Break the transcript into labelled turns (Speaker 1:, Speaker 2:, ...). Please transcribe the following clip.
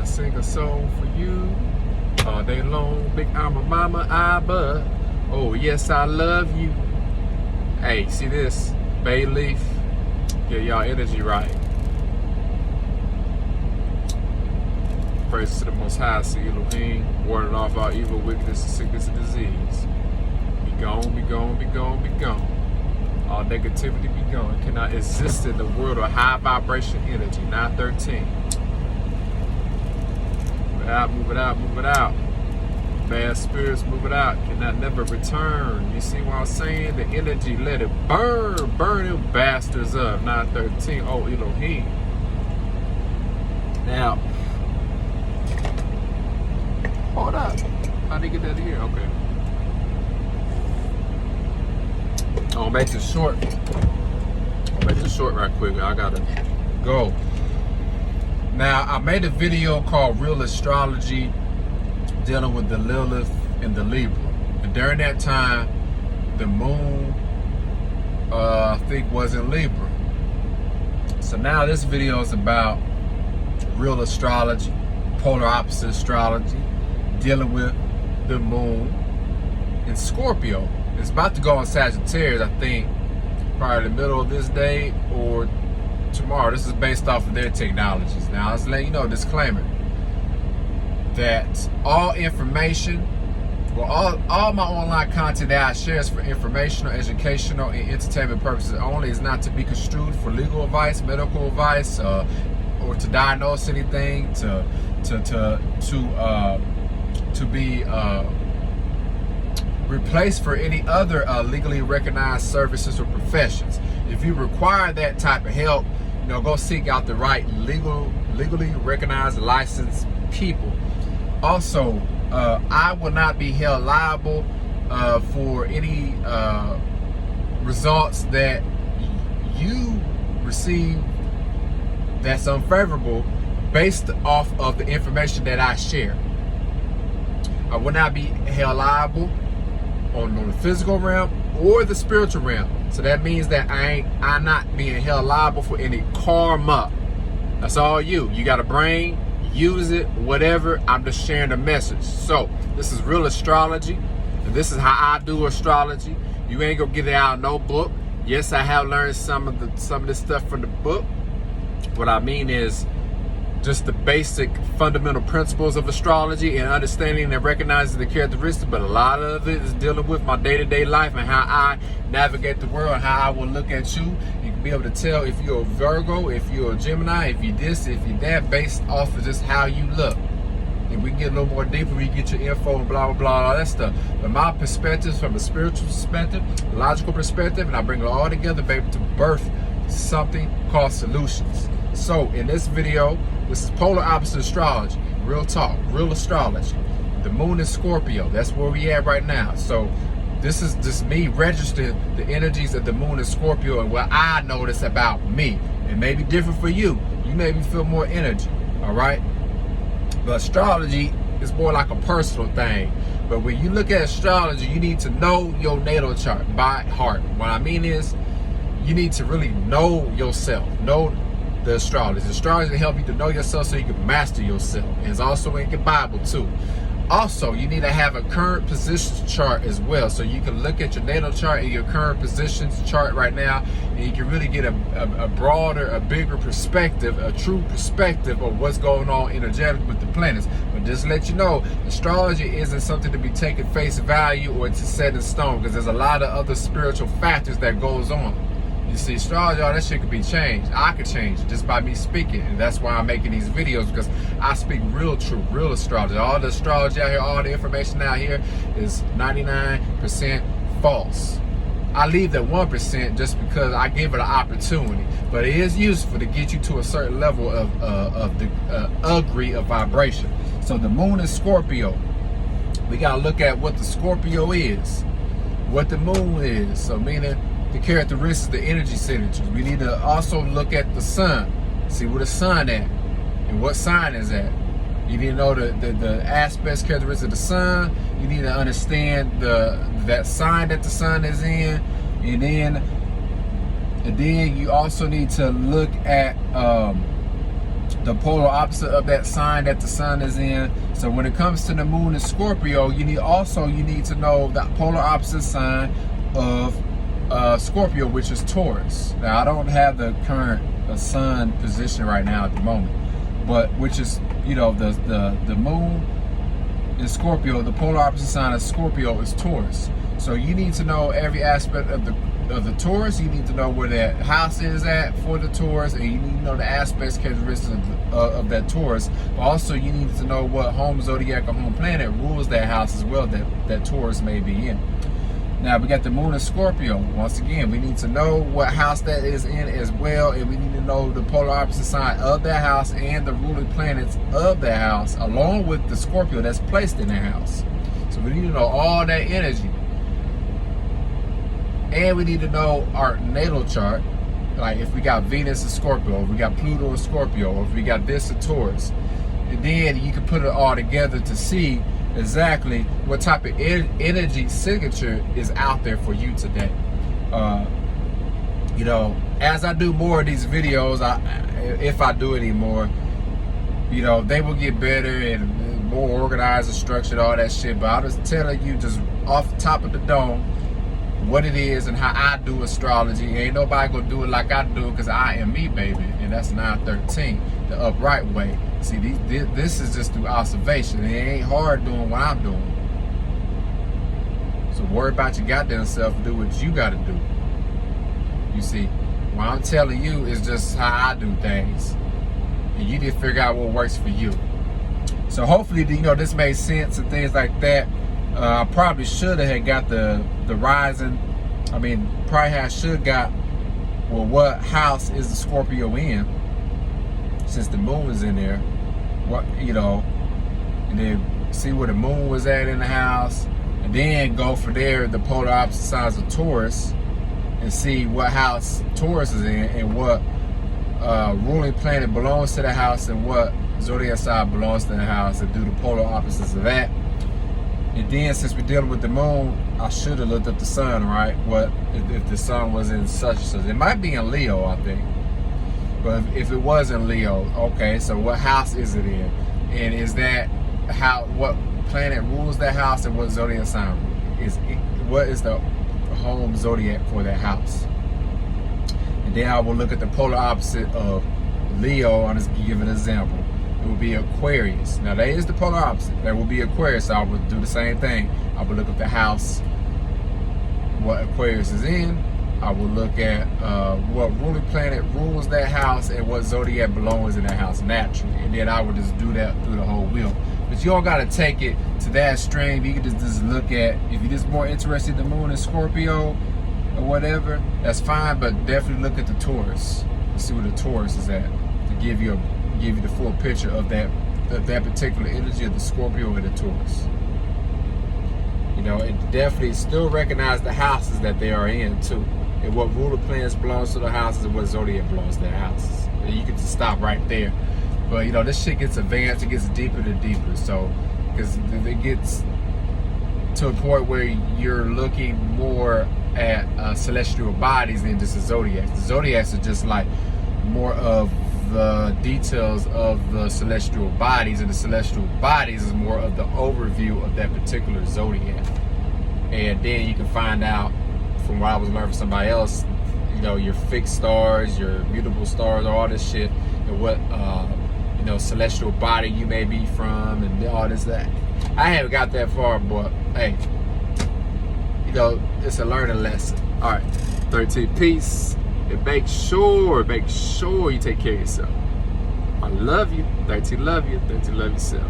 Speaker 1: I sing a song for you all day long. Big alma mama, but oh yes, I love you. Hey, see this? Bay leaf. Get y'all energy right. Praise to the Most High, see Elohim, warding off our evil, wickedness, and sickness, and disease. Be gone, be gone, be gone, be gone. All negativity be gone. It cannot exist in the world of high vibration energy. 913. Move it out, move it out, move it out. Bad spirits, move it out. Cannot never return. You see what I'm saying? The energy, let it burn. Burn them bastards up. 913. Oh, Elohim. Now, hold up. How'd they get that here? Okay. I'll make this short. I'll make this short right quick. I gotta go. Now, I made a video called Real Astrology dealing with the Lilith and the Libra. And during that time, the moon, I think, was in Libra. So now this video is about real astrology, polar opposite astrology, dealing with the moon in Scorpio. It's about to go on Sagittarius, I think, probably the middle of this day or tomorrow. This is based off of their technologies. Now, let's let you know, disclaimer, that all information, well, all my online content that I share is for informational, educational, and entertainment purposes only. Is not to be construed for legal advice, medical advice, or to diagnose anything, to be replaced for any other legally recognized services or professions. If you require that type of help, go seek out the right legally recognized, licensed people. Also, I will not be held liable for any results that you receive that's unfavorable based off of the information that I share. I will not be held liable on the physical realm or the spiritual realm. So that means that I'm not being held liable for any karma. That's all you. You got a brain, use it, whatever. I'm just sharing the message. So this is real astrology, and this is how I do astrology. You ain't gonna get it out of no book. Yes, I have learned some of this stuff from the book. What I mean is just the basic fundamental principles of astrology and understanding and recognizing the characteristics, but a lot of it is dealing with my day-to-day life and how I navigate the world and how I will look at you. You can be able to tell if you're a Virgo, if you're a Gemini, if you this, if you that, based off of just how you look. And we can get a little more deeper, we get your info and blah, blah, blah, all that stuff. But my perspectives from a spiritual perspective, logical perspective, and I bring it all together, baby, to birth something called solutions. So in this video, this is polar opposite astrology, real talk, real astrology. The moon is Scorpio. That's where we at right now. So this is just me registering the energies of the moon in Scorpio and what I notice about me. It may be different for you. You maybe feel more energy, all right? But astrology is more like a personal thing. But when you look at astrology, you need to know your natal chart by heart. What I mean is, you need to really know yourself, know the astrology. Astrology will help you to know yourself so you can master yourself. And it's also in your Bible too. Also, you need to have a current position chart as well, so you can look at your natal chart and your current positions chart right now, and you can really get a broader, a bigger perspective, a true perspective of what's going on energetically with the planets. But just to let you know, astrology isn't something to be taken face value or to set in stone, because there's a lot of other spiritual factors that goes on. You see, astrology, all that shit could be changed. I could change it just by me speaking. And that's why I'm making these videos, because I speak real truth, real astrology. All the astrology out here, all the information out here is 99% false. I leave that 1% just because I give it an opportunity. But it is useful to get you to a certain level of degree of vibration. So the moon is Scorpio. We got to look at what the Scorpio is, what the moon is. So meaning, the characteristics, the energy signatures. We need to also look at the sun, see where the sun at and what sign is at. You need to know the aspects, characteristics of the sun. You need to understand that sign that the sun is in, and then you also need to look at the the polar opposite of that sign that the sun is in. So when it comes to the moon in Scorpio, you need to know the polar opposite sign of Scorpio, which is Taurus. Now I don't have the current sun position right now at the moment, but which is, you know, the moon in Scorpio, the polar opposite sign of Scorpio is Taurus. So you need to know every aspect of the Taurus. You need to know where that house is at for the Taurus, and you need to know the aspects, characteristics of that Taurus. But also you need to know what home zodiac or home planet rules that house as well that Taurus may be in. Now we got the moon in Scorpio. Once again, we need to know what house that is in as well, and we need to know the polar opposite sign of that house and the ruling planets of that house, along with the Scorpio that's placed in that house. So we need to know all that energy. And we need to know our natal chart, like if we got Venus in Scorpio, if we got Pluto in Scorpio, or if we got this in Taurus. And then you can put it all together to see exactly what type of energy signature is out there for you today. You know, as I do more of these videos, if I do any more, you know, they will get better and more organized and structured, all that shit. But I'm just telling you, just off the top of the dome, what it is and how I do astrology. Ain't nobody gonna do it like I do, because I am me, baby, and that's 913, the upright way. See, this is just through observation. It ain't hard doing what I'm doing. So worry about your goddamn self, do what you gotta do. You see, what I'm telling you is just how I do things, and you need to figure out what works for you. So hopefully, you know, this made sense and things like that. I probably should have got the rising. I mean, probably should got, well, what house is the Scorpio in, since the moon is in there. What, you know, and then see where the moon was at in the house, and then go for there, the polar opposite sides of Taurus, and see what house Taurus is in, and what ruling planet belongs to the house, and what zodiac sign belongs to the house, and do the polar opposites of that. And then, since we're dealing with the moon, I should have looked up the sun, right? What if the sun was in such and such? It might be in Leo, I think. But if it was in Leo, okay, so what house is it in? And is that what planet rules that house, and what zodiac sign what is the home zodiac for that house? And then I will look at the polar opposite of Leo. I'll just give an example. It will be Aquarius. Now that is the polar opposite. That will be Aquarius. So I would do the same thing. I would look at the house, what Aquarius is in. I will look at what ruling planet rules that house, and what zodiac belongs in that house naturally. And then I would just do that through the whole wheel. But you don't gotta take it to that extreme. You can just look at, if you're just more interested in the moon in Scorpio or whatever, that's fine. But definitely look at the Taurus and see where the Taurus is at, to give you the full picture of that particular energy of the Scorpio and the Taurus. You know, and definitely still recognize the houses that they are in too, and what ruler planets belongs to the houses, and what zodiac belongs to the houses. And you can just stop right there. But you know, this shit gets advanced, it gets deeper and deeper. So, because it gets to a point where you're looking more at celestial bodies than just the zodiacs. The zodiacs are just like more of the details of the celestial bodies, and the celestial bodies is more of the overview of that particular zodiac. And then you can find out, from what I was learning from somebody else, you know, your fixed stars, your mutable stars, all this shit, and what you know, celestial body you may be from, and all this that. I haven't got that far, but hey, you know, it's a learning lesson. All right, 13 peace. And make sure you take care of yourself. I love you. 13 love you. 13 love yourself.